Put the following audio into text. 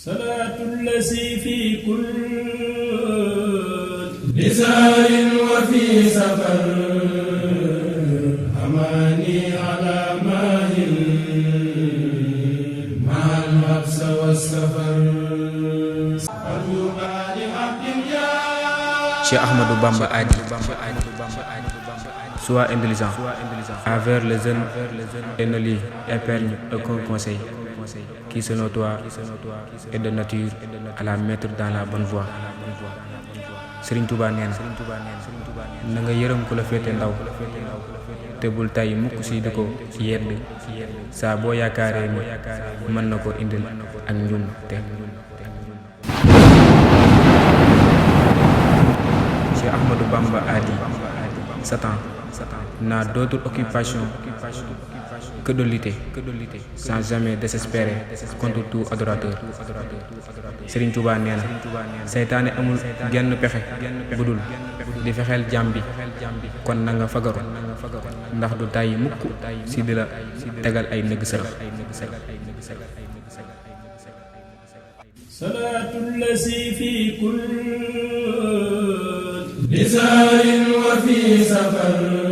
صلاة الذي في كل بزار وفي سفر أماني على ماهل مع الحبس والسفر Cheikh Ahmadou Bamba a dit: Sois indulgent envers les jeunes et ne lui épargne aucun conseil qui selon toi est de nature à la mettre dans la bonne voie. Serigne Touba nee na nga yërëm ku la féete ndaw te bul tay mukk si di ko yedd saa boo yaakaaree ni mën na ko indil ak njum te Cheikh Ahmadou Bamba a dit: Satan n'a d'autre occupation que de lutter sans jamais désespérer contre tout adorateur. Serigne Touba nee na seytaane amul genn pexe budul di fexeel jaam bi kon na nga fagaru ndax du tàyyi mukk si di la tegal ay nëgg sërëx. صلاة الذي في كل بزار وفي سفر